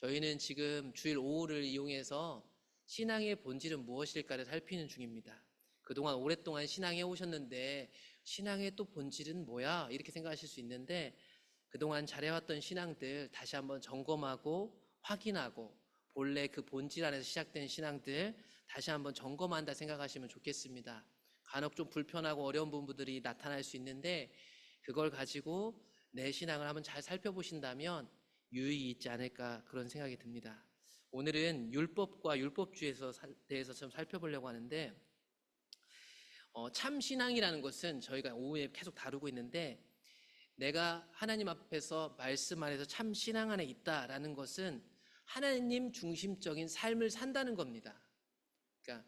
저희는 지금 주일 오후를 이용해서 신앙의 본질은 무엇일까를 살피는 중입니다. 그동안 오랫동안 신앙해 오셨는데 신앙의 또 본질은 뭐야? 이렇게 생각하실 수 있는데 그동안 잘해왔던 신앙들 다시 한번 점검하고 확인하고 본래 그 본질 안에서 시작된 신앙들 다시 한번 점검한다 생각하시면 좋겠습니다. 간혹 좀 불편하고 어려운 부분들이 나타날 수 있는데 그걸 가지고 내 신앙을 한번 잘 살펴보신다면 유익이 있지 않을까 그런 생각이 듭니다. 오늘은 율법과 율법주의에 대해서 좀 살펴보려고 하는데 참 신앙이라는 것은 저희가 오후에 계속 다루고 있는데 내가 하나님 앞에서 말씀 안에서 참 신앙 안에 있다라는 것은 하나님 중심적인 삶을 산다는 겁니다. 그러니까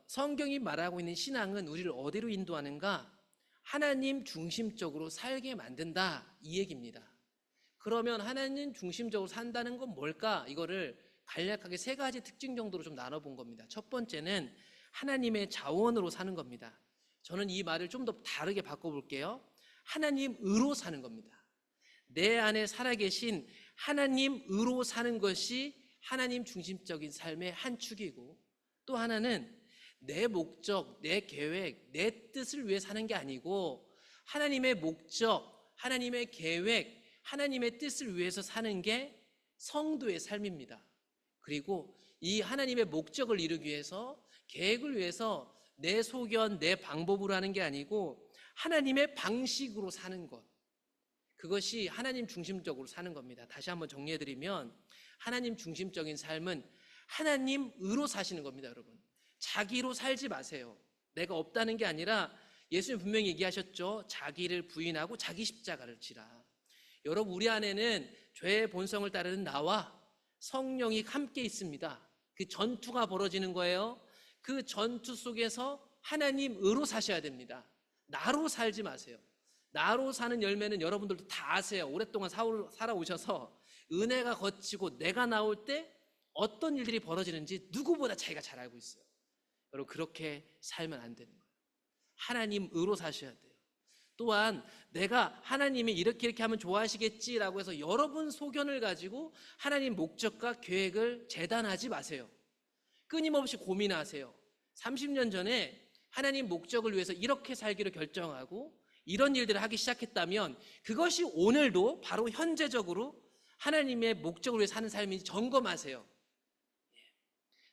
성경이 말하고 있는 신앙은 우리를 어디로 인도하는가? 하나님 중심적으로 살게 만든다 이 얘기입니다. 그러면 하나님 중심적으로 산다는 건 뭘까? 이거를 간략하게 세 가지 특징 정도로 좀 나눠본 겁니다. 첫 번째는 하나님의 자원으로 사는 겁니다. 저는 이 말을 좀 더 다르게 바꿔볼게요. 하나님으로 사는 겁니다. 내 안에 살아계신 하나님으로 사는 것이 하나님 중심적인 삶의 한 축이고, 또 하나는 내 목적, 내 계획, 내 뜻을 위해 사는 게 아니고 하나님의 목적, 하나님의 계획, 하나님의 뜻을 위해서 사는 게 성도의 삶입니다. 그리고 이 하나님의 목적을 이루기 위해서, 계획을 위해서 내 소견, 내 방법으로 하는 게 아니고 하나님의 방식으로 사는 것, 그것이 하나님 중심적으로 사는 겁니다. 다시 한번 정리해드리면 하나님 중심적인 삶은 하나님으로 사시는 겁니다. 여러분, 자기로 살지 마세요. 내가 없다는 게 아니라 예수님 분명히 얘기하셨죠. 자기를 부인하고 자기 십자가를 지라. 여러분, 우리 안에는 죄의 본성을 따르는 나와 성령이 함께 있습니다. 그 전투가 벌어지는 거예요. 그 전투 속에서 하나님으로 사셔야 됩니다. 나로 살지 마세요. 나로 사는 열매는 여러분들도 다 아세요. 오랫동안 살아오셔서 은혜가 걷히고 내가 나올 때 어떤 일들이 벌어지는지 누구보다 자기가 잘 알고 있어요. 여러분, 그렇게 살면 안 되는 거예요. 하나님으로 사셔야 돼요. 또한 내가 하나님이 이렇게 하면 좋아하시겠지라고 해서 여러분 소견을 가지고 하나님 목적과 계획을 재단하지 마세요. 끊임없이 고민하세요. 30년 전에 하나님 목적을 위해서 이렇게 살기로 결정하고 이런 일들을 하기 시작했다면 그것이 오늘도 바로 현재적으로 하나님의 목적을 위해 사는 삶인지 점검하세요.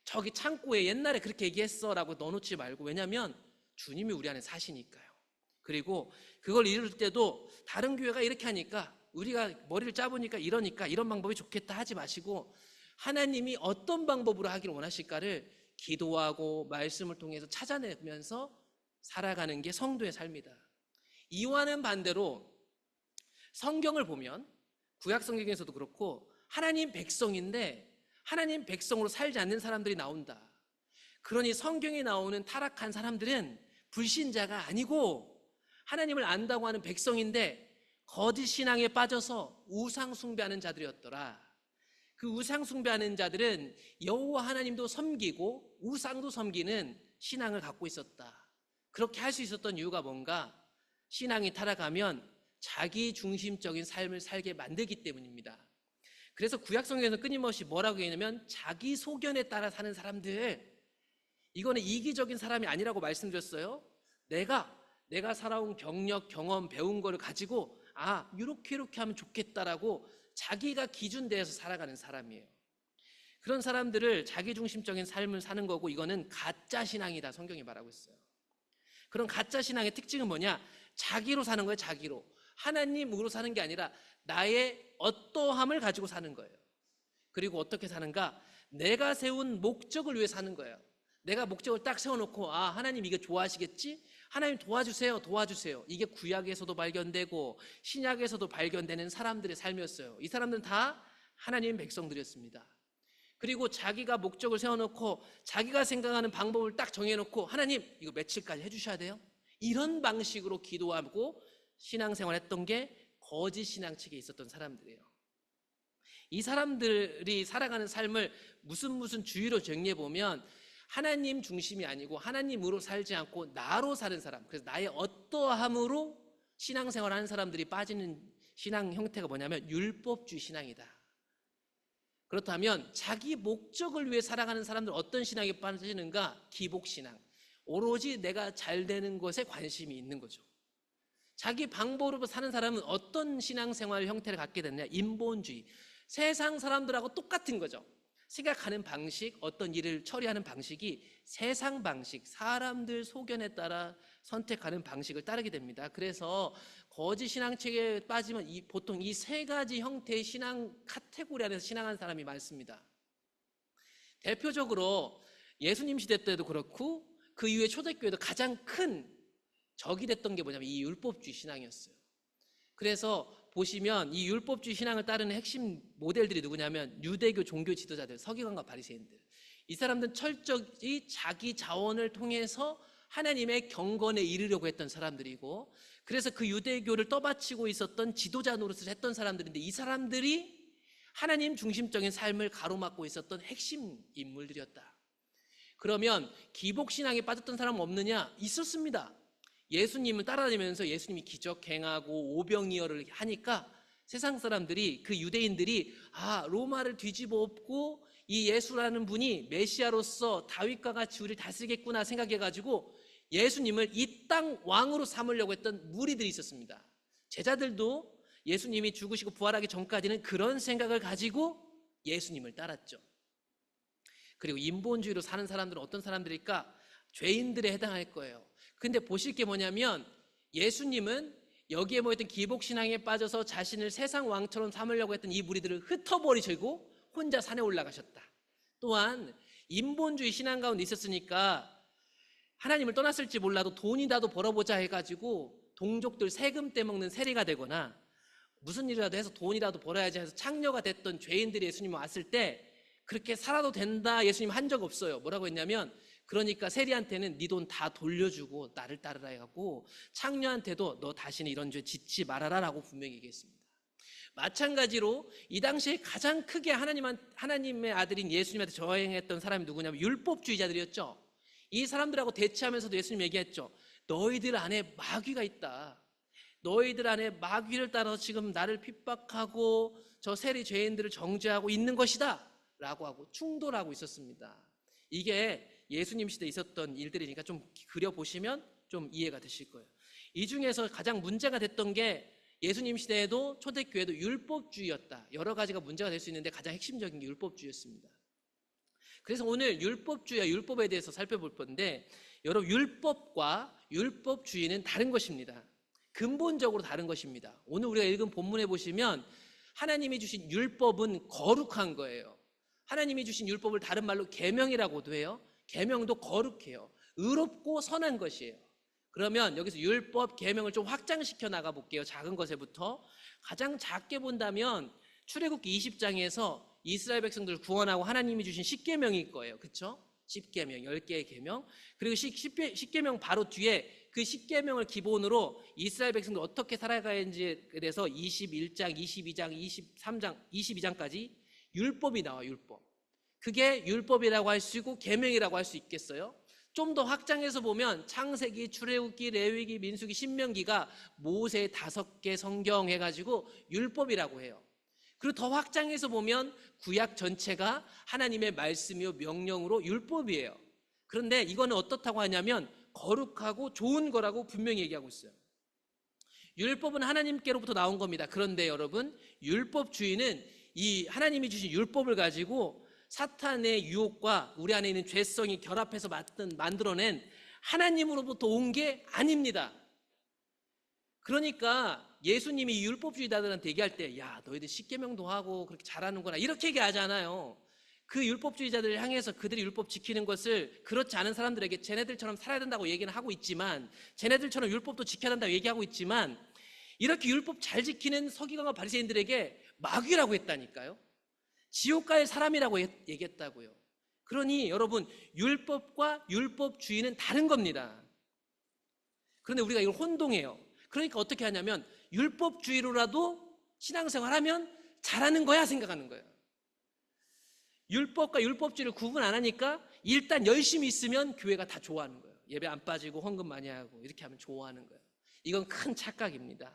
저기 창고에 옛날에 그렇게 얘기했어 라고 넣어놓지 말고, 왜냐하면 주님이 우리 안에 사시니까요. 그리고 그걸 이룰 때도 다른 교회가 이렇게 하니까 우리가 머리를 짜보니까 이러니까 이런 방법이 좋겠다 하지 마시고, 하나님이 어떤 방법으로 하기를 원하실까를 기도하고 말씀을 통해서 찾아내면서 살아가는 게 성도의 삶이다. 이와는 반대로 성경을 보면 구약 성경에서도 그렇고 하나님 백성인데 하나님 백성으로 살지 않는 사람들이 나온다. 그러니 성경에 나오는 타락한 사람들은 불신자가 아니고 하나님을 안다고 하는 백성인데 거짓 신앙에 빠져서 우상 숭배하는 자들이었더라. 그 우상 숭배하는 자들은 여호와 하나님도 섬기고 우상도 섬기는 신앙을 갖고 있었다. 그렇게 할 수 있었던 이유가 뭔가? 신앙이 타락하면 자기 중심적인 삶을 살게 만들기 때문입니다. 그래서 구약성경에서 끊임없이 뭐라고 얘기하냐면 자기 소견에 따라 사는 사람들, 이거는 이기적인 사람이 아니라고 말씀드렸어요. 내가 살아온 경력, 경험, 배운 거를 가지고 이렇게 하면 좋겠다라고 자기가 기준대에서 살아가는 사람이에요. 그런 사람들을 자기중심적인 삶을 사는 거고, 이거는 가짜 신앙이다 성경이 말하고 있어요. 그런 가짜 신앙의 특징은 뭐냐? 자기로 사는 거예요. 자기로. 하나님으로 사는 게 아니라 나의 어떠함을 가지고 사는 거예요. 그리고 어떻게 사는가? 내가 세운 목적을 위해 사는 거예요. 내가 목적을 딱 세워놓고 하나님 이거 좋아하시겠지? 하나님 도와주세요. 이게 구약에서도 발견되고 신약에서도 발견되는 사람들의 삶이었어요. 이 사람들은 다 하나님 백성들이었습니다. 그리고 자기가 목적을 세워놓고 자기가 생각하는 방법을 딱 정해놓고 하나님 이거 며칠까지 해주셔야 돼요. 이런 방식으로 기도하고 신앙생활했던 게 거짓 신앙측에 있었던 사람들이에요. 이 사람들이 살아가는 삶을 무슨 주의로 정리해보면 하나님 중심이 아니고 하나님으로 살지 않고 나로 사는 사람, 그래서 나의 어떠함으로 신앙생활하는 사람들이 빠지는 신앙 형태가 뭐냐면 율법주의 신앙이다. 그렇다면 자기 목적을 위해 살아가는 사람들 어떤 신앙에 빠지는가? 기복신앙. 오로지 내가 잘 되는 것에 관심이 있는 거죠. 자기 방법으로 사는 사람은 어떤 신앙생활 형태를 갖게 됐냐? 인본주의. 세상 사람들하고 똑같은 거죠. 생각하는 방식, 어떤 일을 처리하는 방식이 세상 방식, 사람들 소견에 따라 선택하는 방식을 따르게 됩니다. 그래서 거짓 신앙책에 빠지면 보통 이 세 가지 형태의 신앙 카테고리 안에서 신앙하는 사람이 많습니다. 대표적으로 예수님 시대 때도 그렇고 그 이후에 초대교회도 가장 큰 적이 됐던 게 뭐냐면 이 율법주의 신앙이었어요. 그래서 보시면 이 율법주의 신앙을 따르는 핵심 모델들이 누구냐면 유대교 종교 지도자들, 서기관과 바리새인들. 이 사람들은 철저히 자기 자원을 통해서 하나님의 경건에 이르려고 했던 사람들이고, 그래서 그 유대교를 떠받치고 있었던 지도자 노릇을 했던 사람들인데, 이 사람들이 하나님 중심적인 삶을 가로막고 있었던 핵심 인물들이었다. 그러면 기복신앙에 빠졌던 사람은 없느냐? 있었습니다. 예수님을 따라다니면서 예수님이 기적 행하고 오병이어를 하니까 세상 사람들이, 그 유대인들이 로마를 뒤집어 엎고 이 예수라는 분이 메시아로서 다윗과 같이 우리를 다스리겠구나 생각해가지고 예수님을 이 땅 왕으로 삼으려고 했던 무리들이 있었습니다. 제자들도 예수님이 죽으시고 부활하기 전까지는 그런 생각을 가지고 예수님을 따랐죠. 그리고 인본주의로 사는 사람들은 어떤 사람들일까? 죄인들에 해당할 거예요. 근데 보실 게 뭐냐면 예수님은 여기에 모였던 기복신앙에 빠져서 자신을 세상 왕처럼 삼으려고 했던 이 무리들을 흩어버리시고 혼자 산에 올라가셨다. 또한 인본주의 신앙 가운데 있었으니까 하나님을 떠났을지 몰라도 돈이라도 벌어보자 해가지고 동족들 세금 떼먹는 세리가 되거나 무슨 일이라도 해서 돈이라도 벌어야지 해서 창녀가 됐던 죄인들이 예수님 왔을 때 그렇게 살아도 된다 예수님 한 적 없어요. 뭐라고 했냐면, 그러니까 세리한테는 네 돈 다 돌려주고 나를 따르라 해갖고 창녀한테도 너 다시는 이런 죄 짓지 말아라 라고 분명히 얘기했습니다. 마찬가지로 이 당시에 가장 크게 하나님의 아들인 예수님한테 저행했던 사람이 누구냐면 율법주의자들이었죠. 이 사람들하고 대치하면서도 예수님 얘기했죠. 너희들 안에 마귀가 있다. 너희들 안에 마귀를 따라서 지금 나를 핍박하고 저 세리 죄인들을 정죄하고 있는 것이다 라고 하고 충돌하고 있었습니다. 이게 예수님 시대에 있었던 일들이니까 좀 그려보시면 좀 이해가 되실 거예요. 이 중에서 가장 문제가 됐던 게 예수님 시대에도 초대교회도 율법주의였다. 여러 가지가 문제가 될 수 있는데 가장 핵심적인 게 율법주의였습니다. 그래서 오늘 율법주의와 율법에 대해서 살펴볼 건데, 여러분 율법과 율법주의는 다른 것입니다. 근본적으로 다른 것입니다. 오늘 우리가 읽은 본문에 보시면 하나님이 주신 율법은 거룩한 거예요. 하나님이 주신 율법을 다른 말로 계명이라고도 해요. 계명도 거룩해요. 의롭고 선한 것이에요. 그러면 여기서 율법, 계명을 좀 확장시켜 나가 볼게요. 작은 것에부터. 가장 작게 본다면 출애굽기 20장에서 이스라엘 백성들을 구원하고 하나님이 주신 10계명일 거예요. 그렇죠? 10계명, 10개의 계명. 그리고 10계명 바로 뒤에 그 10계명을 기본으로 이스라엘 백성들 어떻게 살아가야지에 대해서 21장, 22장, 23장, 22장까지 율법이 나와요. 율법. 그게 율법이라고 할 수 있고 계명이라고 할 수 있겠어요? 좀 더 확장해서 보면 창세기, 출애굽기, 레위기, 민수기, 신명기가 모세 5개 성경 해가지고 율법이라고 해요. 그리고 더 확장해서 보면 구약 전체가 하나님의 말씀이요 명령으로 율법이에요. 그런데 이거는 어떻다고 하냐면 거룩하고 좋은 거라고 분명히 얘기하고 있어요. 율법은 하나님께로부터 나온 겁니다. 그런데 여러분, 율법주의는 이 하나님이 주신 율법을 가지고 사탄의 유혹과 우리 안에 있는 죄성이 결합해서 만들어낸 하나님으로부터 온 게 아닙니다. 그러니까 예수님이 율법주의자들한테 얘기할 때, 야, 너희들 십계명도 하고 그렇게 잘하는구나, 이렇게 얘기하잖아요. 그 율법주의자들을 향해서 그들이 율법 지키는 것을 그렇지 않은 사람들에게 쟤네들처럼 살아야 된다고 얘기는 하고 있지만, 쟤네들처럼 율법도 지켜야 된다고 얘기하고 있지만, 이렇게 율법 잘 지키는 서기관과 바리새인들에게 마귀라고 했다니까요. 지옥 갈 사람이라고 얘기했다고요. 그러니 여러분, 율법과 율법주의는 다른 겁니다. 그런데 우리가 이걸 혼동해요. 그러니까 어떻게 하냐면 율법주의로라도 신앙생활하면 잘하는 거야 생각하는 거예요. 율법과 율법주의를 구분 안 하니까 일단 열심히 있으면 교회가 다 좋아하는 거예요. 예배 안 빠지고 헌금 많이 하고 이렇게 하면 좋아하는 거예요. 이건 큰 착각입니다.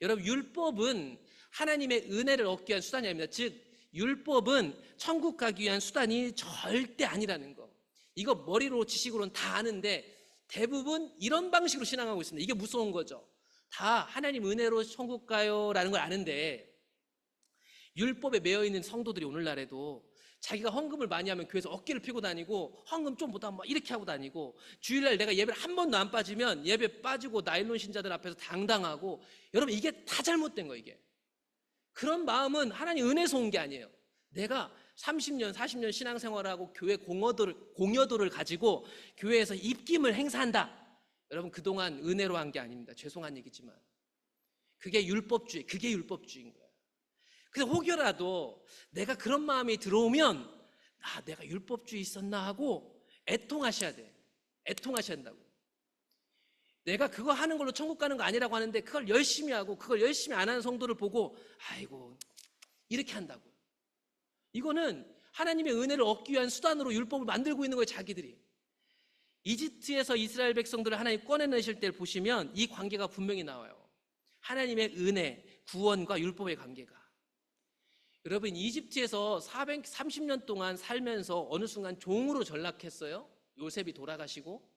여러분, 율법은 하나님의 은혜를 얻기 위한 수단이 아닙니다. 즉 율법은 천국 가기 위한 수단이 절대 아니라는 거. 이거 머리로 지식으로는 다 아는데 대부분 이런 방식으로 신앙하고 있습니다. 이게 무서운 거죠. 다 하나님 은혜로 천국 가요라는 걸 아는데 율법에 매여 있는 성도들이 오늘날에도 자기가 헌금을 많이 하면 교회에서 어깨를 펴고 다니고 헌금 좀 보다 막 이렇게 하고 다니고 주일날 내가 예배를 한 번도 안 빠지면 예배 빠지고 나일론 신자들 앞에서 당당하고 여러분 이게 다 잘못된 거예요. 이게 그런 마음은 하나님 은혜에서 온 게 아니에요. 내가 30년 40년 신앙생활하고 교회 공여도를 가지고 교회에서 입김을 행사한다. 여러분 그동안 은혜로 한 게 아닙니다. 죄송한 얘기지만 그게 율법주의, 그게 율법주의인 거예요. 그래서 혹여라도 내가 그런 마음이 들어오면 내가 율법주의 있었나 하고 애통하셔야 돼. 애통하셔야 한다고. 내가 그거 하는 걸로 천국 가는 거 아니라고 하는데 그걸 열심히 하고 그걸 열심히 안 하는 성도를 보고 아이고 이렇게 한다고. 이거는 하나님의 은혜를 얻기 위한 수단으로 율법을 만들고 있는 거예요. 자기들이. 이집트에서 이스라엘 백성들을 하나님 꺼내내실 때를 보시면 이 관계가 분명히 나와요. 하나님의 은혜, 구원과 율법의 관계가. 여러분 이집트에서 430년 동안 살면서 어느 순간 종으로 전락했어요. 요셉이 돌아가시고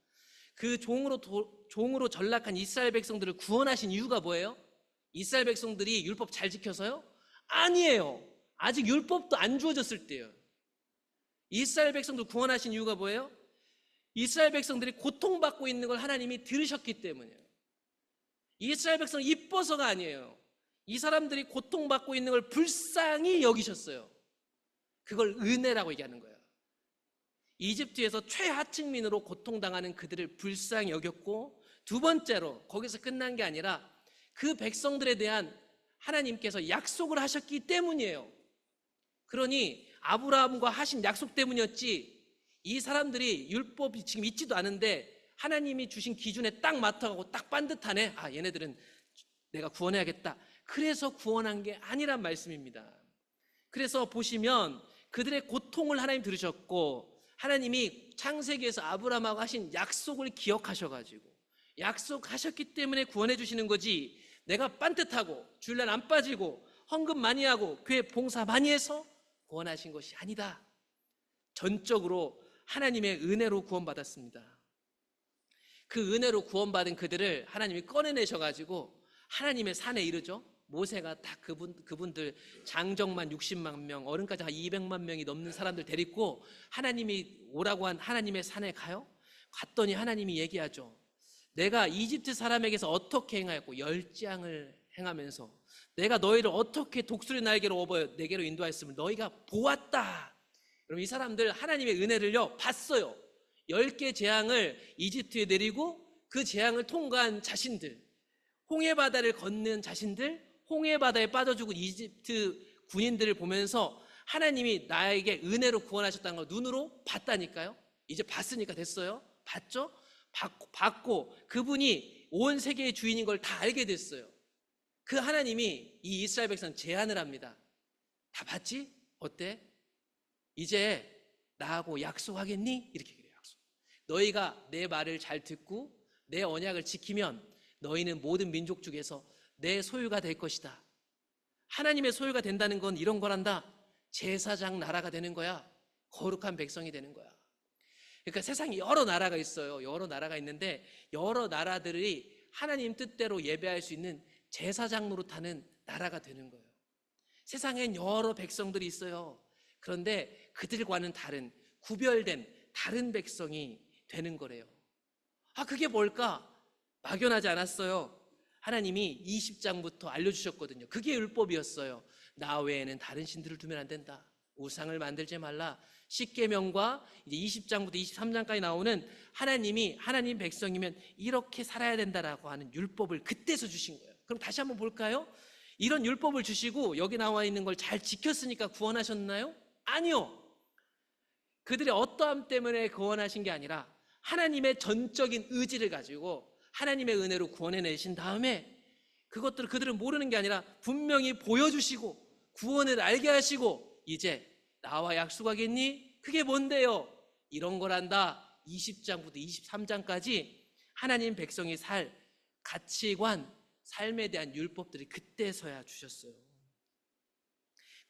그 종으로 전락한 이스라엘 백성들을 구원하신 이유가 뭐예요? 이스라엘 백성들이 율법 잘 지켜서요? 아니에요. 아직 율법도 안 주어졌을 때예요. 이스라엘 백성들 구원하신 이유가 뭐예요? 이스라엘 백성들이 고통받고 있는 걸 하나님이 들으셨기 때문이에요. 이스라엘 백성은 이뻐서가 아니에요. 이 사람들이 고통받고 있는 걸 불쌍히 여기셨어요. 그걸 은혜라고 얘기하는 거예요. 이집트에서 최하층민으로 고통당하는 그들을 불쌍히 여겼고 두 번째로 거기서 끝난 게 아니라 그 백성들에 대한 하나님께서 약속을 하셨기 때문이에요. 그러니 아브라함과 하신 약속 때문이었지 이 사람들이 율법이 지금 있지도 않은데 하나님이 주신 기준에 딱 맞춰가고 딱 반듯하네. 얘네들은 내가 구원해야겠다. 그래서 구원한 게 아니란 말씀입니다. 그래서 보시면 그들의 고통을 하나님 들으셨고 하나님이 창세기에서 아브라함하고 하신 약속을 기억하셔가지고 약속하셨기 때문에 구원해 주시는 거지 내가 빤듯하고 주일날 안 빠지고 헌금 많이 하고 교회 봉사 많이 해서 구원하신 것이 아니다. 전적으로 하나님의 은혜로 구원받았습니다. 그 은혜로 구원받은 그들을 하나님이 꺼내내셔가지고 하나님의 산에 이르죠. 모세가 다 그분들 장정만 60만 명, 어른까지 한 200만 명이 넘는 사람들 데리고 하나님이 오라고 한 하나님의 산에 가요. 갔더니 하나님이 얘기하죠. 내가 이집트 사람에게서 어떻게 행하였고 열장을 행하면서 내가 너희를 어떻게 독수리 날개로 업어 내게로 인도하였음을 너희가 보았다. 그럼 이 사람들 하나님의 은혜를요 봤어요. 10개 재앙을 이집트에 내리고 그 재앙을 통과한 자신들, 홍해바다를 걷는 자신들, 홍해바다에 빠져 죽은 이집트 군인들을 보면서 하나님이 나에게 은혜로 구원하셨다는 걸 눈으로 봤다니까요. 이제 봤으니까 됐어요. 봤죠? 봤고 그분이 온 세계의 주인인 걸 다 알게 됐어요. 그 하나님이 이 이스라엘 백성 제안을 합니다. 다 봤지? 어때? 이제 나하고 약속하겠니? 이렇게 그래요. 약속. 너희가 내 말을 잘 듣고 내 언약을 지키면 너희는 모든 민족 중에서 내 소유가 될 것이다. 하나님의 소유가 된다는 건 이런 거란다. 제사장 나라가 되는 거야. 거룩한 백성이 되는 거야. 그러니까 세상에 여러 나라가 있어요. 여러 나라가 있는데 여러 나라들이 하나님 뜻대로 예배할 수 있는 제사장 노릇하는 나라가 되는 거예요. 세상엔 여러 백성들이 있어요. 그런데 그들과는 다른 구별된 다른 백성이 되는 거래요. 그게 뭘까? 막연하지 않았어요. 하나님이 20장부터 알려주셨거든요. 그게 율법이었어요. 나 외에는 다른 신들을 두면 안 된다. 우상을 만들지 말라. 십계명과 이제 20장부터 23장까지 나오는 하나님이 하나님 백성이면 이렇게 살아야 된다라고 하는 율법을 그때서 주신 거예요. 그럼 다시 한번 볼까요? 이런 율법을 주시고 여기 나와 있는 걸 잘 지켰으니까 구원하셨나요? 아니요. 그들의 어떠함 때문에 구원하신 게 아니라 하나님의 전적인 의지를 가지고 하나님의 은혜로 구원해내신 다음에 그것들을 그들은 모르는 게 아니라 분명히 보여주시고 구원을 알게 하시고 이제 나와 약속하겠니? 그게 뭔데요? 이런 거란다. 20장부터 23장까지 하나님 백성이 살 가치관, 삶에 대한 율법들이 그때서야 주셨어요.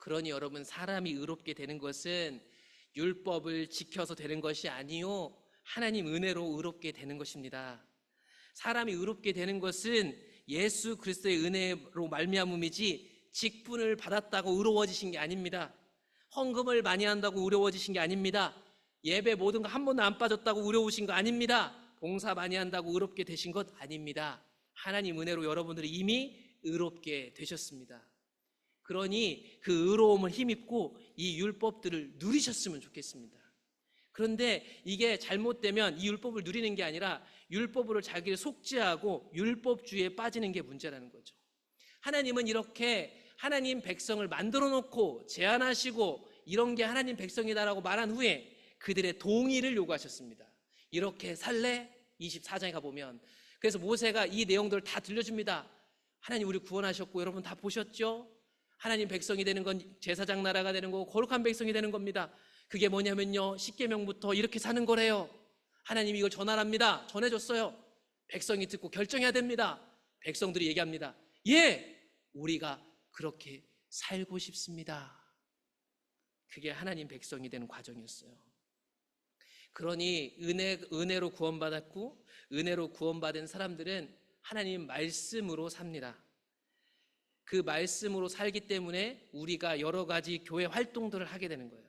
그러니 여러분, 사람이 의롭게 되는 것은 율법을 지켜서 되는 것이 아니요, 하나님 은혜로 의롭게 되는 것입니다. 사람이 의롭게 되는 것은 예수 그리스도의 은혜로 말미암음이지 직분을 받았다고 의로워지신 게 아닙니다. 헌금을 많이 한다고 의로워지신 게 아닙니다. 예배 모든 거 한 번도 안 빠졌다고 의로우신 거 아닙니다. 봉사 많이 한다고 의롭게 되신 것 아닙니다. 하나님 은혜로 여러분들이 이미 의롭게 되셨습니다. 그러니 그 의로움을 힘입고 이 율법들을 누리셨으면 좋겠습니다. 그런데 이게 잘못되면 이 율법을 누리는 게 아니라 율법으로 자기를 속죄하고 율법주의에 빠지는 게 문제라는 거죠. 하나님은 이렇게 하나님 백성을 만들어 놓고 제안하시고 이런 게 하나님 백성이다라고 말한 후에 그들의 동의를 요구하셨습니다. 이렇게 살래? 24장에 가보면, 그래서 모세가 이 내용들을 다 들려줍니다. 하나님 우리 구원하셨고 여러분 다 보셨죠? 하나님 백성이 되는 건 제사장 나라가 되는 거고 거룩한 백성이 되는 겁니다. 그게 뭐냐면요, 십계명부터 이렇게 사는 거래요. 하나님이 이걸 전하랍니다. 전해줬어요. 백성이 듣고 결정해야 됩니다. 백성들이 얘기합니다. 예, 우리가 그렇게 살고 싶습니다. 그게 하나님 백성이 되는 과정이었어요. 그러니 은혜로 구원받았고 은혜로 구원받은 사람들은 하나님 말씀으로 삽니다. 그 말씀으로 살기 때문에 우리가 여러 가지 교회 활동들을 하게 되는 거예요.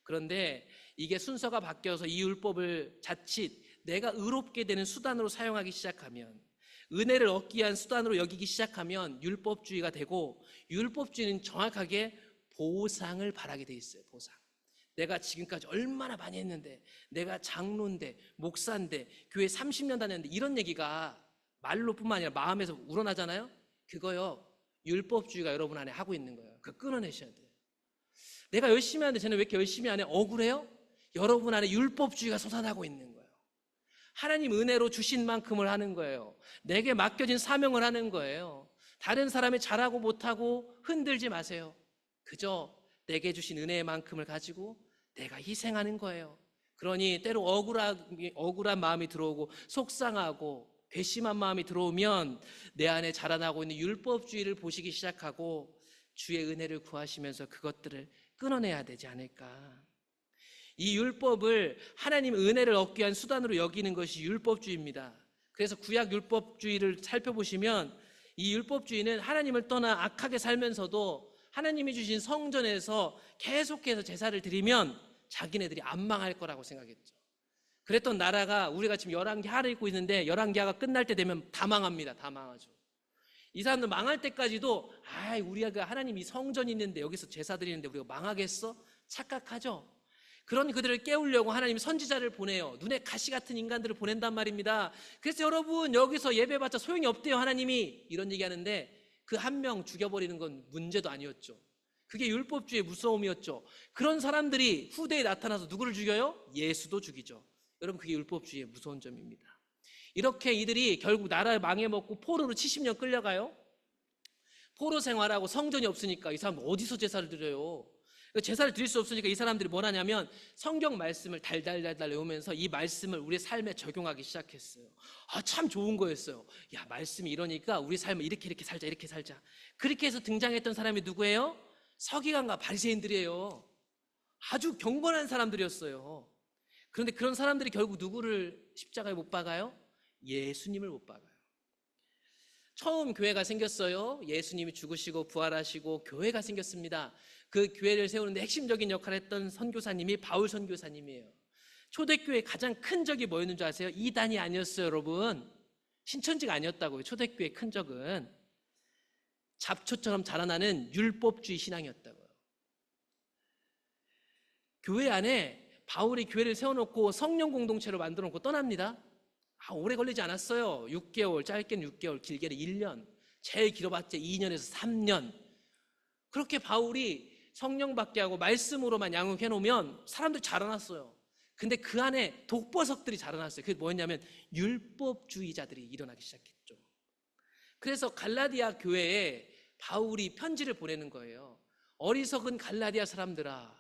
그런데 이게 순서가 바뀌어서 이 율법을 자칫 내가 의롭게 되는 수단으로 사용하기 시작하면, 은혜를 얻기 위한 수단으로 여기기 시작하면 율법주의가 되고, 율법주의는 정확하게 보상을 바라게 돼 있어요. 보상. 내가 지금까지 얼마나 많이 했는데, 내가 장로인데, 목사인데, 교회 30년 다녔는데, 이런 얘기가 말로뿐만 아니라 마음에서 우러나잖아요. 그거요, 율법주의가 여러분 안에 하고 있는 거예요. 그거 끊어내셔야 돼요. 내가 열심히 하는데 쟤는 왜 이렇게 열심히 안 해? 억울해요? 여러분 안에 율법주의가 솟아나고 있는 거예요. 하나님 은혜로 주신 만큼을 하는 거예요. 내게 맡겨진 사명을 하는 거예요. 다른 사람이 잘하고 못하고 흔들지 마세요. 그저 내게 주신 은혜의 만큼을 가지고 내가 희생하는 거예요. 그러니 때로 억울한 마음이 들어오고 속상하고 괘씸한 마음이 들어오면 내 안에 자라나고 있는 율법주의를 보시기 시작하고 주의 은혜를 구하시면서 그것들을 끊어내야 되지 않을까. 이 율법을 하나님 은혜를 얻기 위한 수단으로 여기는 것이 율법주의입니다. 그래서 구약 율법주의를 살펴보시면 이 율법주의는 하나님을 떠나 악하게 살면서도 하나님이 주신 성전에서 계속해서 제사를 드리면 자기네들이 안 망할 거라고 생각했죠. 그랬던 나라가 우리가 지금 열왕기하를 읽고 있는데 열왕기하가 끝날 때 되면 다 망합니다. 다 망하죠. 이 사람들 망할 때까지도 우리가 하나님이 성전이 있는데 여기서 제사 드리는데 우리가 망하겠어? 착각하죠. 그런 그들을 깨우려고 하나님이 선지자를 보내요. 눈에 가시 같은 인간들을 보낸단 말입니다. 그래서 여러분 여기서 예배받자 소용이 없대요. 하나님이 이런 얘기하는데 그 한 명 죽여버리는 건 문제도 아니었죠. 그게 율법주의의 무서움이었죠. 그런 사람들이 후대에 나타나서 누구를 죽여요? 예수도 죽이죠. 여러분 그게 율법주의의 무서운 점입니다. 이렇게 이들이 결국 나라를 망해먹고 포로로 70년 끌려가요. 포로 생활하고 성전이 없으니까 이 사람 어디서 제사를 드려요? 제사를 드릴 수 없으니까 이 사람들이 뭘 하냐면 성경 말씀을 달달달달 외우면서 이 말씀을 우리 삶에 적용하기 시작했어요. 참 좋은 거였어요. 야, 말씀이 이러니까 우리 삶을 이렇게 살자, 이렇게 살자. 그렇게 해서 등장했던 사람이 누구예요? 서기관과 바리새인들이에요. 아주 경건한 사람들이었어요. 그런데 그런 사람들이 결국 누구를 십자가에 못 박아요? 예수님을 못 박아요. 처음 교회가 생겼어요. 예수님이 죽으시고 부활하시고 교회가 생겼습니다. 그 교회를 세우는데 핵심적인 역할을 했던 선교사님이 바울 선교사님이에요. 초대교회의 가장 큰 적이 뭐였는 줄 아세요? 이단이 아니었어요, 여러분. 신천지가 아니었다고요. 초대교회의 큰 적은 잡초처럼 자라나는 율법주의 신앙이었다고요. 교회 안에 바울이 교회를 세워놓고 성령 공동체로 만들어 놓고 떠납니다. 오래 걸리지 않았어요. 6개월, 짧게는 6개월, 길게는 1년, 제일 길어봤자 2년에서 3년. 그렇게 바울이 성령 받게 하고 말씀으로만 양육해 놓으면 사람들이 자라났어요. 근데 그 안에 독버섯들이 자라났어요. 그게 뭐였냐면 율법주의자들이 일어나기 시작했죠. 그래서 갈라디아 교회에 바울이 편지를 보내는 거예요. 어리석은 갈라디아 사람들아,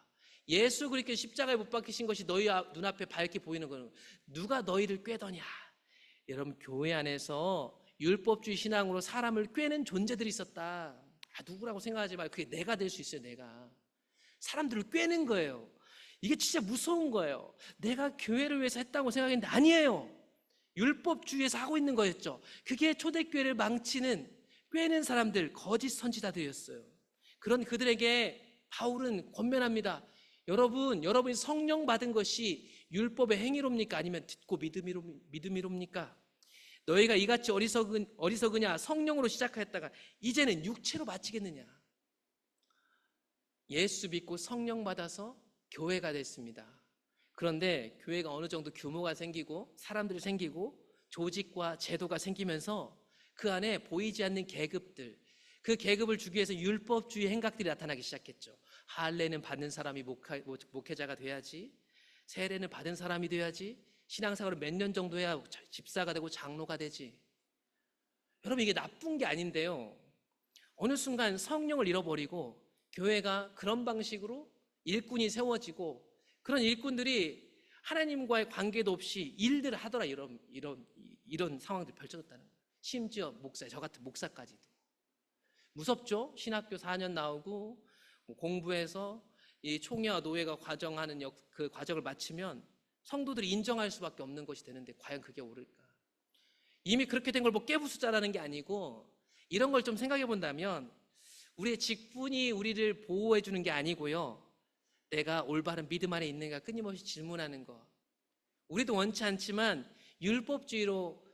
예수 그리스도 십자가에 못 박히신 것이 너희 눈앞에 밝게 보이는 거는 누가 너희를 꾀더냐. 여러분 교회 안에서 율법주의 신앙으로 사람을 꾀는 존재들이 있었다. 누구라고 생각하지 말고 그게 내가 될 수 있어요. 내가 사람들을 꿰는 거예요. 이게 진짜 무서운 거예요. 내가 교회를 위해서 했다고 생각했는데 아니에요. 율법주의에서 하고 있는 거였죠. 그게 초대교회를 망치는, 꿰는 사람들, 거짓 선지자들이었어요. 그런 그들에게 바울은 권면합니다. 여러분이 성령 받은 것이 율법의 행위롭니까? 아니면 듣고 믿음이롭니까? 너희가 이같이 어리석으냐? 성령으로 시작하였다가 이제는 육체로 마치겠느냐? 예수 믿고 성령 받아서 교회가 됐습니다. 그런데 교회가 어느 정도 규모가 생기고 사람들이 생기고 조직과 제도가 생기면서 그 안에 보이지 않는 계급들, 그 계급을 주기 위해서 율법주의 행각들이 나타나기 시작했죠. 할례는 받는 사람이 목회자가 돼야지, 세례는 받은 사람이 돼야지, 신앙생활을 몇 년 정도 해야 집사가 되고 장로가 되지. 여러분, 이게 나쁜 게 아닌데요, 어느 순간 성령을 잃어버리고 교회가 그런 방식으로 일꾼이 세워지고 그런 일꾼들이 하나님과의 관계도 없이 일들을 하더라. 이런 상황들이 펼쳐졌다는 거예요. 심지어 저 같은 목사까지도. 무섭죠? 신학교 4년 나오고 공부해서 이 총회와 노예가 과정하는 그 과정을 마치면 성도들이 인정할 수밖에 없는 것이 되는데 과연 그게 옳을까? 이미 그렇게 된 걸 뭐 깨부수자라는 게 아니고, 이런 걸 좀 생각해 본다면 우리의 직분이 우리를 보호해 주는 게 아니고요, 내가 올바른 믿음 안에 있는가 끊임없이 질문하는 것. 우리도 원치 않지만 율법주의로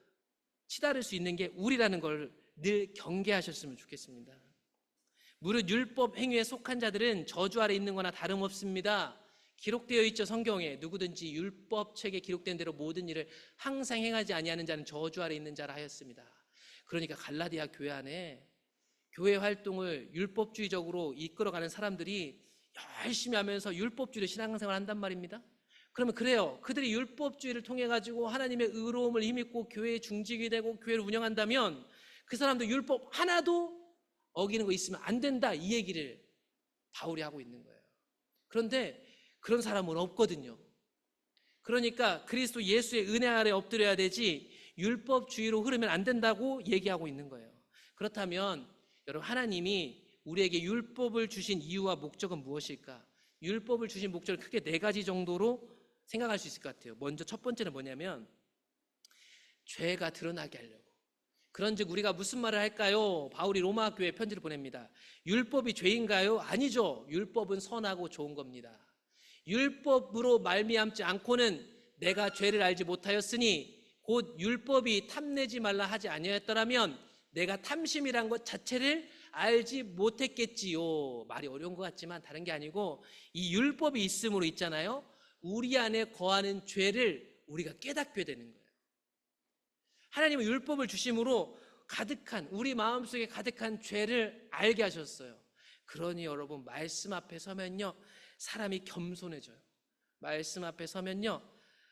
치달을 수 있는 게 우리라는 걸 늘 경계하셨으면 좋겠습니다. 무릇 율법 행위에 속한 자들은 저주 아래 있는 거나 다름없습니다. 기록되어 있죠. 성경에 누구든지 율법책에 기록된 대로 모든 일을 항상 행하지 아니하는 자는 저주 아래 있는 자라 하였습니다. 그러니까 갈라디아 교회 안에 교회 활동을 율법주의적으로 이끌어가는 사람들이 열심히 하면서 율법주의로 신앙생활을 한단 말입니다. 그러면 그래요, 그들이 율법주의를 통해 가지고 하나님의 의로움을 힘입고 교회의 중직이 되고 교회를 운영한다면 그 사람도 율법 하나도 어기는 거 있으면 안 된다, 이 얘기를 바울이 하고 있는 거예요. 그런데 그런 사람은 없거든요. 그러니까 그리스도 예수의 은혜 아래 엎드려야 되지 율법주의로 흐르면 안 된다고 얘기하고 있는 거예요. 그렇다면 여러분, 하나님이 우리에게 율법을 주신 이유와 목적은 무엇일까? 율법을 주신 목적을 크게 4가지 정도로 생각할 수 있을 것 같아요. 먼저 첫 번째는 뭐냐면 죄가 드러나게 하려고. 그런즉 우리가 무슨 말을 할까요? 바울이 로마 교회에 편지를 보냅니다. 율법이 죄인가요? 아니죠. 율법은 선하고 좋은 겁니다. 율법으로 말미암지 않고는 내가 죄를 알지 못하였으니 곧 율법이 탐내지 말라 하지 아니하였더라면 내가 탐심이란 것 자체를 알지 못했겠지요. 말이 어려운 것 같지만 다른 게 아니고 이 율법이 있음으로 있잖아요, 우리 안에 거하는 죄를 우리가 깨닫게 되는 거예요. 하나님은 율법을 주심으로 가득한, 우리 마음속에 가득한 죄를 알게 하셨어요. 그러니 여러분, 말씀 앞에 서면요 사람이 겸손해져요. 말씀 앞에 서면요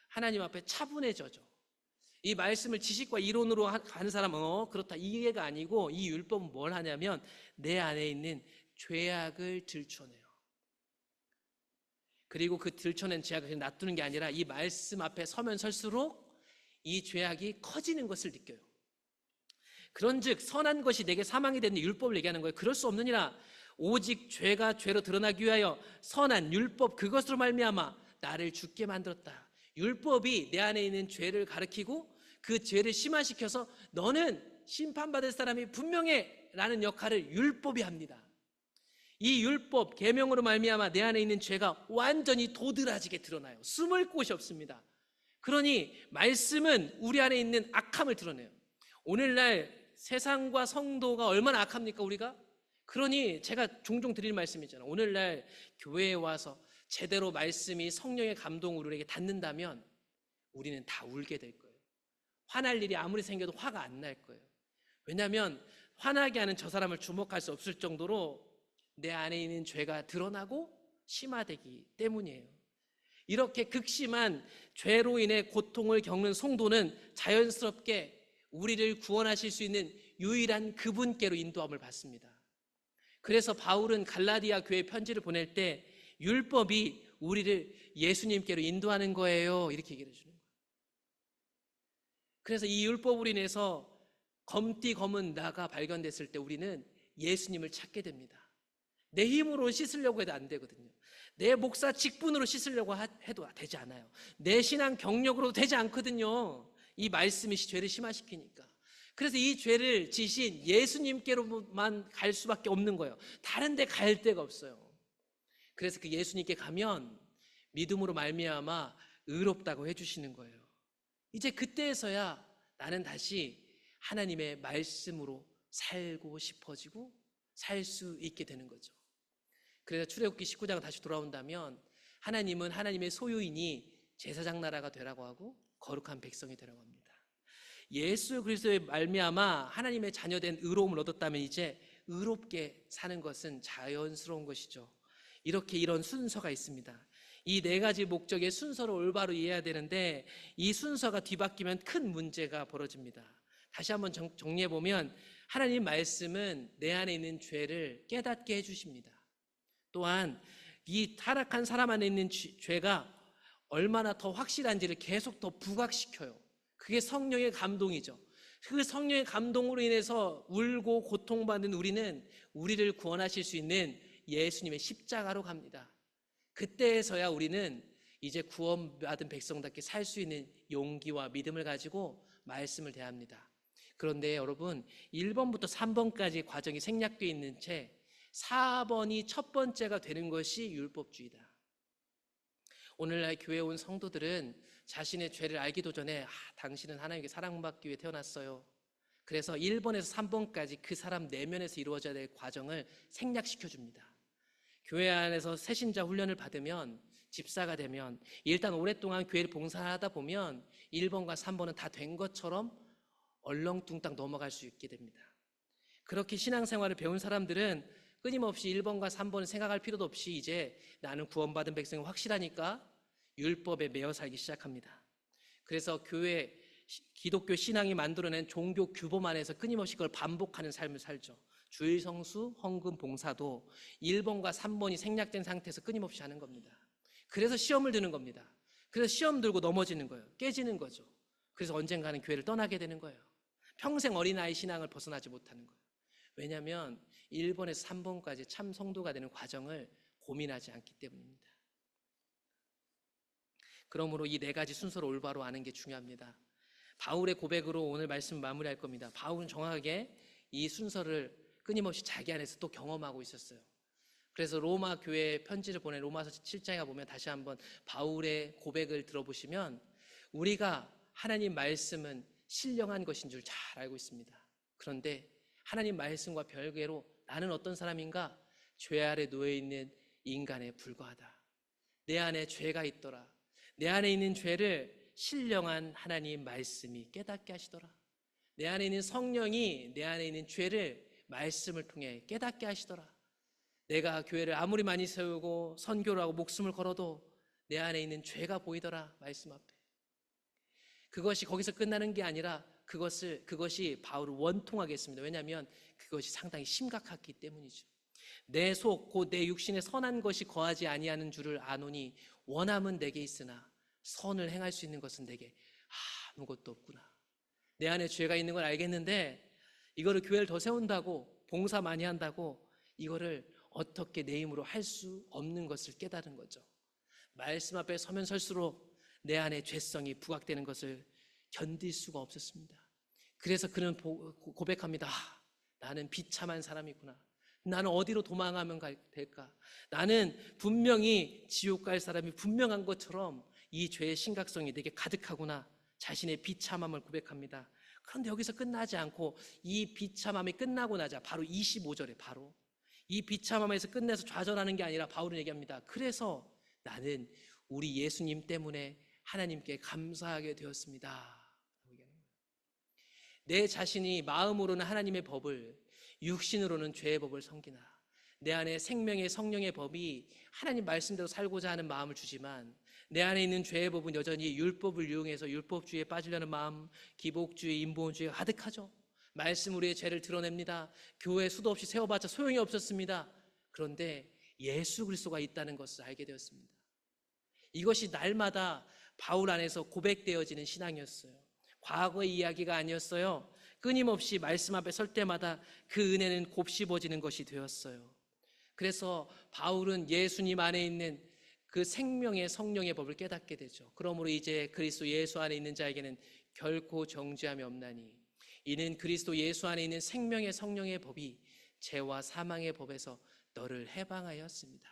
하나님 앞에 차분해져죠. 이 말씀을 지식과 이론으로 가는 사람은 그렇다, 이해가 아니고 이 율법은 뭘 하냐면 내 안에 있는 죄악을 들춰내요. 그리고 그 들춰낸 죄악을 그냥 놔두는 게 아니라 이 말씀 앞에 서면 설수록 이 죄악이 커지는 것을 느껴요. 그런즉 선한 것이 내게 사망이 되는 율법을 얘기하는 거예요. 그럴 수 없느니라. 오직 죄가 죄로 드러나기 위하여 선한 율법 그것으로 말미암아 나를 죽게 만들었다. 율법이 내 안에 있는 죄를 가리키고 그 죄를 심화시켜서 너는 심판받을 사람이 분명해 라는 역할을 율법이 합니다. 이 율법 계명으로 말미암아 내 안에 있는 죄가 완전히 도드라지게 드러나요. 숨을 곳이 없습니다. 그러니 말씀은 우리 안에 있는 악함을 드러내요. 오늘날 세상과 성도가 얼마나 악합니까, 우리가? 그러니 제가 종종 드릴 말씀이잖아요. 오늘날 교회에 와서 제대로 말씀이 성령의 감동으로 우리에게 닿는다면 우리는 다 울게 될 거예요. 화날 일이 아무리 생겨도 화가 안 날 거예요. 왜냐하면 화나게 하는 저 사람을 주목할 수 없을 정도로 내 안에 있는 죄가 드러나고 심화되기 때문이에요. 이렇게 극심한 죄로 인해 고통을 겪는 성도는 자연스럽게 우리를 구원하실 수 있는 유일한 그분께로 인도함을 받습니다. 그래서 바울은 갈라디아 교회 편지를 보낼 때 율법이 우리를 예수님께로 인도하는 거예요, 이렇게 얘기를 해주는 거예요. 그래서 이 율법으로 인해서 검디 검은 나가 발견됐을 때 우리는 예수님을 찾게 됩니다. 내 힘으로 씻으려고 해도 안 되거든요. 내 목사 직분으로 씻으려고 해도 되지 않아요. 내 신앙 경력으로도 되지 않거든요. 이 말씀이 죄를 심화시키니까. 그래서 이 죄를 지신 예수님께로만 갈 수밖에 없는 거예요. 다른 데 갈 데가 없어요. 그래서 그 예수님께 가면 믿음으로 말미암아 의롭다고 해주시는 거예요. 이제 그때에서야 나는 다시 하나님의 말씀으로 살고 싶어지고 살 수 있게 되는 거죠. 그래서 출애굽기 19장 다시 돌아온다면 하나님은 하나님의 소유인이 제사장 나라가 되라고 하고 거룩한 백성이 되라고 합니다. 예수 그리스도의 말미암아 하나님의 자녀된 의로움을 얻었다면 이제 의롭게 사는 것은 자연스러운 것이죠. 이렇게 이런 순서가 있습니다. 이 네 가지 목적의 순서를 올바로 이해해야 되는데 이 순서가 뒤바뀌면 큰 문제가 벌어집니다. 다시 한번 정리해보면 하나님 말씀은 내 안에 있는 죄를 깨닫게 해주십니다. 또한 이 타락한 사람 안에 있는 죄가 얼마나 더 확실한지를 계속 더 부각시켜요. 그게 성령의 감동이죠. 그 성령의 감동으로 인해서 울고 고통받는 우리는 우리를 구원하실 수 있는 예수님의 십자가로 갑니다. 그때에서야 우리는 이제 구원받은 백성답게 살 수 있는 용기와 믿음을 가지고 말씀을 대합니다. 그런데 여러분 1번부터 3번까지 과정이 생략되어 있는 채 4번이 첫 번째가 되는 것이 율법주의다. 오늘날 교회에 온 성도들은 자신의 죄를 알기도 전에 당신은 하나님께 사랑받기 위해 태어났어요. 그래서 1번에서 3번까지 그 사람 내면에서 이루어져야 될 과정을 생략시켜줍니다. 교회 안에서 새신자 훈련을 받으면 집사가 되면 일단 오랫동안 교회를 봉사하다 보면 1번과 3번은 다 된 것처럼 얼렁뚱땅 넘어갈 수 있게 됩니다. 그렇게 신앙생활을 배운 사람들은 끊임없이 1번과 3번을 생각할 필요도 없이 이제 나는 구원받은 백성이 확실하니까 율법에 매여 살기 시작합니다. 그래서 기독교 신앙이 만들어낸 종교 규범 안에서 끊임없이 그걸 반복하는 삶을 살죠. 주일 성수, 헌금, 봉사도 1번과 3번이 생략된 상태에서 끊임없이 하는 겁니다. 그래서 시험을 드는 겁니다. 그래서 시험 들고 넘어지는 거예요. 깨지는 거죠. 그래서 언젠가는 교회를 떠나게 되는 거예요. 평생 어린아이 신앙을 벗어나지 못하는 거예요. 왜냐하면 1번에서 3번까지 참 성도가 되는 과정을 고민하지 않기 때문입니다. 그러므로 이 네 가지 순서를 올바로 아는 게 중요합니다. 바울의 고백으로 오늘 말씀 마무리할 겁니다. 바울은 정확하게 이 순서를 끊임없이 자기 안에서 또 경험하고 있었어요. 그래서 로마 교회에 편지를 보낸 로마서 7장에 보면 다시 한번 바울의 고백을 들어보시면 우리가 하나님 말씀은 신령한 것인 줄 잘 알고 있습니다. 그런데 하나님 말씀과 별개로 나는 어떤 사람인가? 죄 아래 놓여있는 인간에 불과하다. 내 안에 죄가 있더라. 내 안에 있는 죄를 신령한 하나님 말씀이 깨닫게 하시더라. 내 안에 있는 성령이 내 안에 있는 죄를 말씀을 통해 깨닫게 하시더라. 내가 교회를 아무리 많이 세우고 선교를 하고 목숨을 걸어도 내 안에 있는 죄가 보이더라. 말씀 앞에. 그것이 거기서 끝나는 게 아니라 그것이 바울을 원통하게 했습니다. 왜냐하면 그것이 상당히 심각했기 때문이죠. 내 속 곧 내 육신에 선한 것이 거하지 아니하는 줄을 아노니 원함은 내게 있으나 선을 행할 수 있는 것은 내게 아무것도 없구나. 내 안에 죄가 있는 걸 알겠는데 이거를 교회를 더 세운다고 봉사 많이 한다고 이거를 어떻게 내 힘으로 할 수 없는 것을 깨달은 거죠. 말씀 앞에 서면 설수록 내 안에 죄성이 부각되는 것을 견딜 수가 없었습니다. 그래서 그는 고백합니다. 나는 비참한 사람이구나. 나는 어디로 도망하면 될까? 나는 분명히 지옥 갈 사람이 분명한 것처럼 이 죄의 심각성이 내게 가득하구나. 자신의 비참함을 고백합니다. 그런데 여기서 끝나지 않고 이 비참함이 끝나고 나자 바로 25절에 바로 이 비참함에서 끝내서 좌절하는 게 아니라 바울은 얘기합니다. 그래서 나는 우리 예수님 때문에 하나님께 감사하게 되었습니다. 내 자신이 마음으로는 하나님의 법을 육신으로는 죄의 법을 섬기나 내 안에 생명의 성령의 법이 하나님 말씀대로 살고자 하는 마음을 주지만 내 안에 있는 죄의 법은 여전히 율법을 이용해서 율법주의에 빠지려는 마음, 기복주의, 인본주의가 가득하죠. 말씀 우리의 죄를 드러냅니다. 교회 수도 없이 세워봤자 소용이 없었습니다. 그런데 예수 그리스도가 있다는 것을 알게 되었습니다. 이것이 날마다 바울 안에서 고백되어지는 신앙이었어요. 과거의 이야기가 아니었어요. 끊임없이 말씀 앞에 설 때마다 그 은혜는 곱씹어지는 것이 되었어요. 그래서 바울은 예수님 안에 있는 그 생명의 성령의 법을 깨닫게 되죠. 그러므로 이제 그리스도 예수 안에 있는 자에게는 결코 정죄함이 없나니 이는 그리스도 예수 안에 있는 생명의 성령의 법이 죄와 사망의 법에서 너를 해방하였습니다.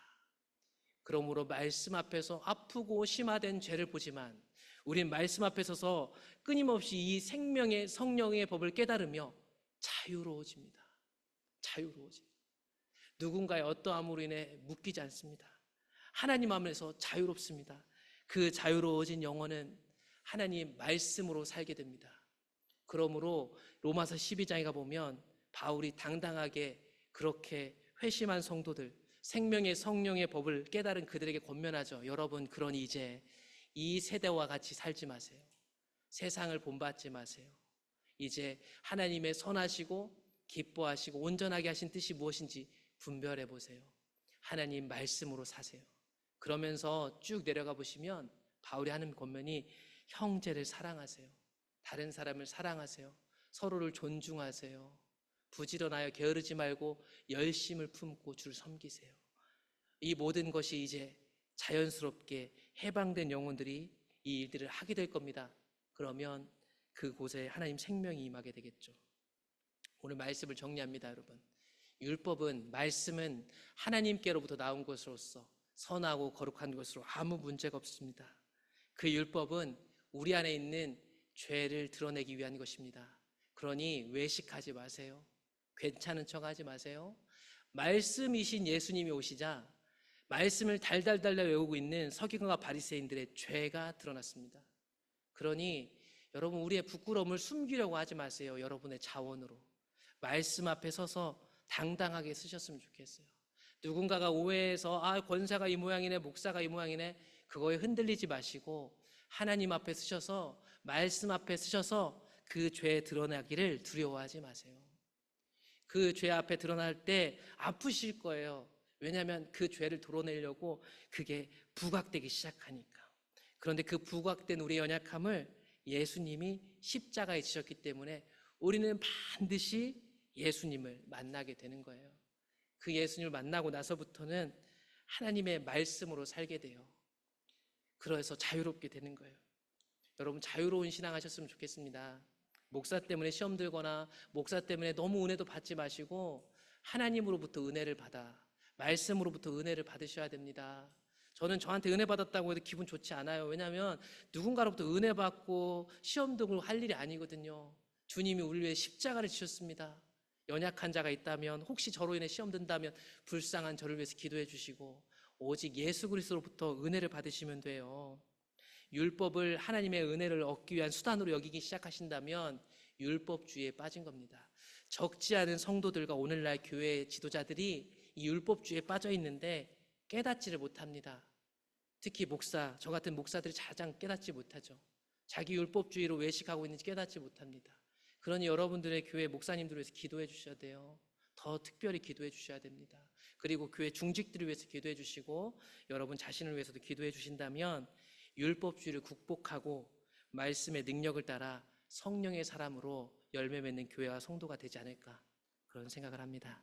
그러므로 말씀 앞에서 아프고 심화된 죄를 보지만 우린 말씀 앞에 서서 끊임없이 이 생명의 성령의 법을 깨달으며 자유로워집니다. 자유로워집니다. 누군가의 어떠함으로 인해 묶이지 않습니다. 하나님 안에서 자유롭습니다. 그 자유로워진 영혼은 하나님 말씀으로 살게 됩니다. 그러므로 로마서 12장에 가보면 바울이 당당하게 그렇게 회심한 성도들, 생명의 성령의 법을 깨달은 그들에게 권면하죠. 여러분, 그러니 이제 이 세대와 같이 살지 마세요. 세상을 본받지 마세요. 이제 하나님의 선하시고 기뻐하시고 온전하게 하신 뜻이 무엇인지 분별해 보세요. 하나님 말씀으로 사세요. 그러면서 쭉 내려가 보시면 바울이 하는 권면이 형제를 사랑하세요. 다른 사람을 사랑하세요. 서로를 존중하세요. 부지런하여 게으르지 말고 열심을 품고 주를 섬기세요. 이 모든 것이 이제 자연스럽게 해방된 영혼들이 이 일들을 하게 될 겁니다. 그러면 그곳에 하나님 생명이 임하게 되겠죠. 오늘 말씀을 정리합니다, 여러분. 율법은, 말씀은 하나님께로부터 나온 것으로서 선하고 거룩한 것으로 아무 문제가 없습니다. 그 율법은 우리 안에 있는 죄를 드러내기 위한 것입니다. 그러니 외식하지 마세요. 괜찮은 척 하지 마세요. 말씀이신 예수님이 오시자 말씀을 달달달달 외우고 있는 서기관과 바리새인들의 죄가 드러났습니다. 그러니 여러분, 우리의 부끄러움을 숨기려고 하지 마세요. 여러분의 자원으로 말씀 앞에 서서 당당하게 쓰셨으면 좋겠어요. 누군가가 오해해서 권사가 이 모양이네, 목사가 이 모양이네, 그거에 흔들리지 마시고 하나님 앞에 쓰셔서, 말씀 앞에 쓰셔서 그 죄 드러나기를 두려워하지 마세요. 그 죄 앞에 드러날 때 아프실 거예요. 왜냐하면 그 죄를 드러내려고 그게 부각되기 시작하니까. 그런데 그 부각된 우리의 연약함을 예수님이 십자가에 지셨기 때문에 우리는 반드시 예수님을 만나게 되는 거예요. 그 예수님을 만나고 나서부터는 하나님의 말씀으로 살게 돼요. 그래서 자유롭게 되는 거예요. 여러분, 자유로운 신앙 하셨으면 좋겠습니다. 목사 때문에 시험 들거나 목사 때문에 너무 은혜도 받지 마시고 하나님으로부터 은혜를 받아, 말씀으로부터 은혜를 받으셔야 됩니다. 저는 저한테 은혜 받았다고 해도 기분 좋지 않아요. 왜냐하면 누군가로부터 은혜 받고 시험 등을 할 일이 아니거든요. 주님이 우리 위해 십자가를 지셨습니다. 연약한 자가 있다면, 혹시 저로 인해 시험 든다면 불쌍한 저를 위해서 기도해 주시고 오직 예수 그리스도로부터 은혜를 받으시면 돼요. 율법을 하나님의 은혜를 얻기 위한 수단으로 여기기 시작하신다면 율법주의에 빠진 겁니다. 적지 않은 성도들과 오늘날 교회 지도자들이 이 율법주의에 빠져 있는데 깨닫지를 못합니다. 특히 목사, 저 같은 목사들이 가장 깨닫지 못하죠. 자기 율법주의로 외식하고 있는지 깨닫지 못합니다. 그러니 여러분들의 교회 목사님들을 위해서 기도해 주셔야 돼요. 더 특별히 기도해 주셔야 됩니다. 그리고 교회 중직들을 위해서 기도해 주시고 여러분 자신을 위해서도 기도해 주신다면 율법주의를 극복하고 말씀의 능력을 따라 성령의 사람으로 열매 맺는 교회와 성도가 되지 않을까, 그런 생각을 합니다.